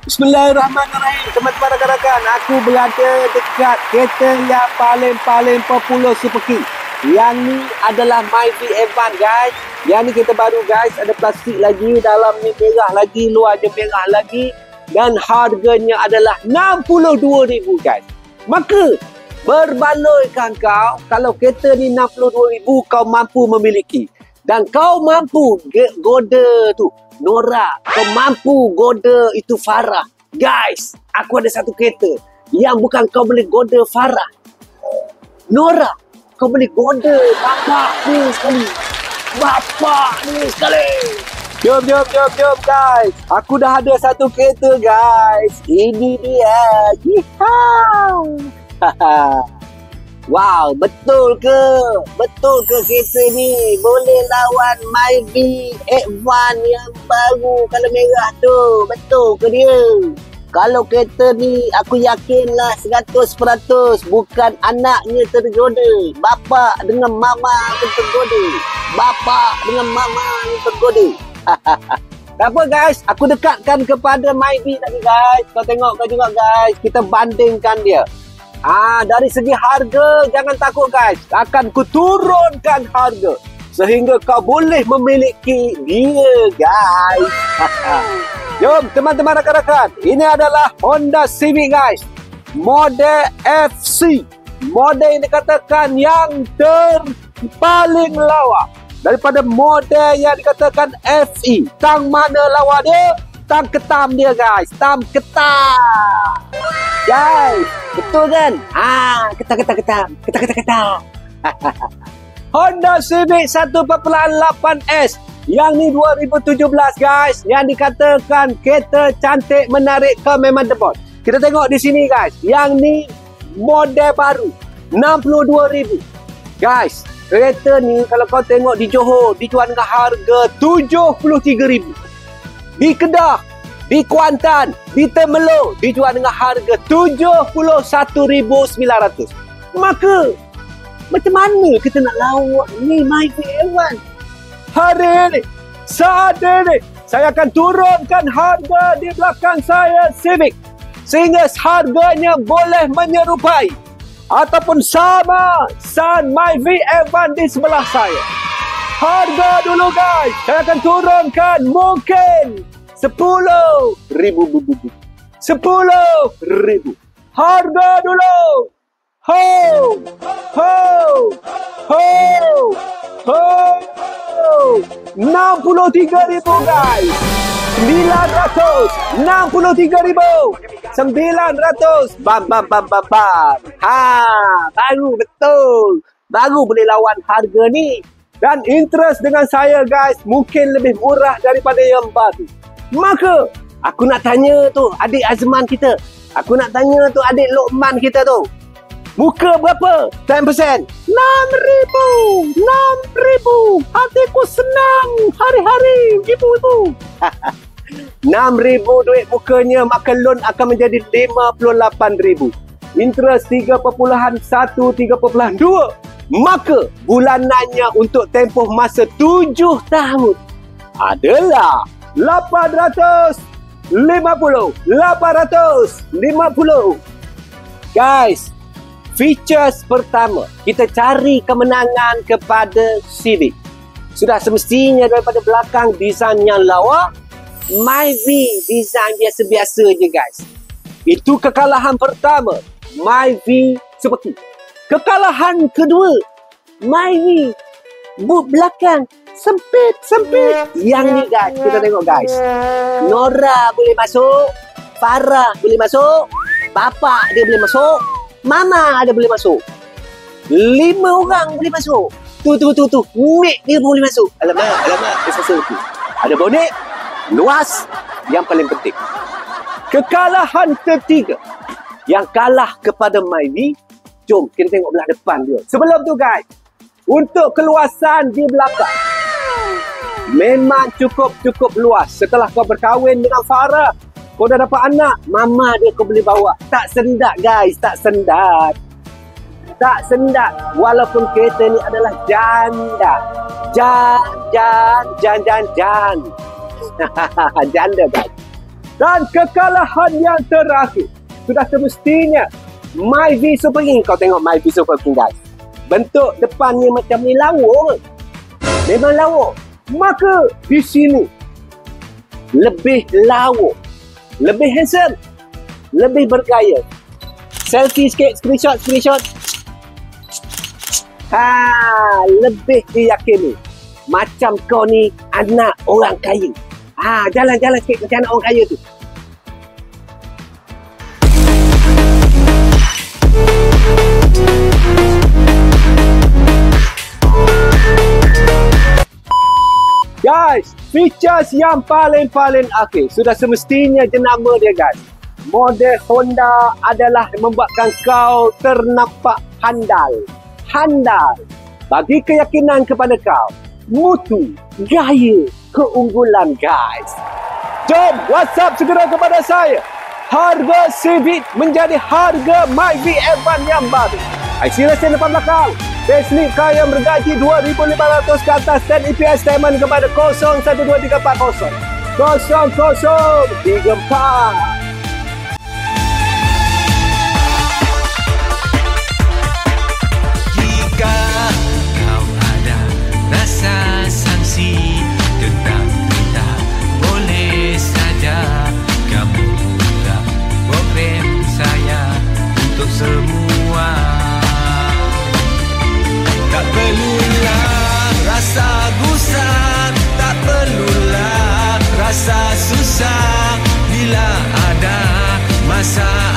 Bismillahirrahmanirrahim. Teman-teman rakan-rakan, aku berada dekat kereta yang paling popular Super-K. Yang ni adalah Myvi Evan guys. Yang ni kereta baru guys, ada plastik lagi, dalam ni merah lagi, luar je merah lagi. Dan harganya adalah RM62,000 guys. Maka berbaloikan kau, kalau kereta ni RM62,000 kau mampu memiliki. Dan kau mampu goda tu Nora, kau mampu goda itu Farah. Guys, aku ada satu kereta yang bukan kau boleh goda Farah, Nora, kau boleh goda bapak ni sekali. Bapak ni sekali. Jom guys. Aku dah ada satu kereta guys. Ini dia. Yeehaw. Wow, betul ke? Betul ke kereta ni boleh lawan Myvi Evan yang baru kalau merah tu? Betul ke dia? Kalau kereta ni aku yakinlah 100% bukan anaknya tergoda. Bapa dengan mama yang tergoda. Bapa dengan mama yang tergoda. Tak apa guys, aku dekatkan kepada Myvi tadi guys. Kau tengok kau juga guys. Kita bandingkan dia. Dari segi harga, jangan takut guys. Akan kuturunkan harga sehingga kau boleh memiliki dia guys. Jom teman-teman rakan-rakan. Ini adalah Honda Civic guys. Model FC. Model yang dikatakan yang paling lawa daripada model yang dikatakan FE. Tang mana lawa dia? Tang ketam dia guys. Tang ketam. Guys, betul kan? Ketam. Honda Civic 1.8S. Yang ni 2017 guys. Yang dikatakan kereta cantik, menarik, kau memang debut. Kita tengok di sini guys. Yang ni model baru. 62,000. Guys, kereta ni kalau kau tengok di Johor dijual dengan harga 73,000. Di Kedah, di Kuantan, di Temerloh dijual dengan harga 71,900. Maka macam mana kita nak lawan ni Myvi Evan? Hari ini, saat ini, saya akan turunkan harga di belakang saya Civic sehingga harganya boleh menyerupai ataupun sama San Myvi Evan di sebelah saya. Harga dulu guys, saya akan turunkan mungkin 10,000. 10,000. Harga dulu. Ho! 63,000 guys. 963,000. 900. Bam. Baru betul. Baru boleh lawan harga ni. Dan interest dengan saya guys mungkin lebih murah daripada yang baru. Maka aku nak tanya tu adik Azman kita. Aku nak tanya tu adik Lokman kita tu. Muka berapa? 10%. 6,000. Hatiku senang hari-hari ibu-ibu. 6,000 duit mukanya, maka loan akan menjadi 58,000. Interest 3.1, 3.2. Maka bulanannya untuk tempoh masa 7 tahun adalah 850. Guys, features pertama, kita cari kemenangan kepada Civic. Sudah semestinya daripada belakang desain yang lawa. Myvi desain biasa-biasa je guys. Itu kekalahan pertama, Myvi Super-K. Kekalahan kedua, Myvi boot belakang sempit. Yang ni guys, kita tengok guys. Nora boleh masuk, Farah boleh masuk, bapak dia boleh masuk, mama dia boleh masuk. 5 orang boleh masuk. Tu. Mek dia boleh masuk. Alamak. Kesasa tu. Ada bonet, luas, yang paling penting. Kekalahan ketiga, yang kalah kepada Myvi. Jom kita tengok belah depan dia. Sebelum tu guys, untuk keluasan di belakang memang cukup luas. Setelah kau berkahwin dengan Farah, kau dah dapat anak, mama dia kau boleh bawa. Tak sendat guys, tak sendat. Walaupun kereta ni adalah janda. Janda guys. Dan kekalahan yang terakhir, sudah semestinya Myvi Super King. Kau tengok Myvi Super King, guys. Bentuk depannya macam ni lawa. Memang lawa. Maka di sini lebih lawa, lebih handsome, lebih bergaya. Selfie sikit, screenshot. Lebih diyakini. Macam kau ni anak orang kaya. Jalan-jalan sikit macam anak orang kaya tu. Guys, features yang paling akhir sudah semestinya jenama dia, guys. Model Honda adalah membuatkan kau ternampak handal. Bagi keyakinan kepada kau. Mutu, gaya, keunggulan, guys. Jom WhatsApp segera kepada saya. Harga Civic menjadi harga Myvi Evan yang baru. IC lesen depan belakang. Facelift kaya bergaji 2,500 ke atas dan EPS statement kepada 012340 0034. Jika kau ada rasa sangsi tentang kita, boleh saja kamu buka program saya untuk semua. Tak perlulah rasa gusar, tak perlulah rasa susah bila ada masalah.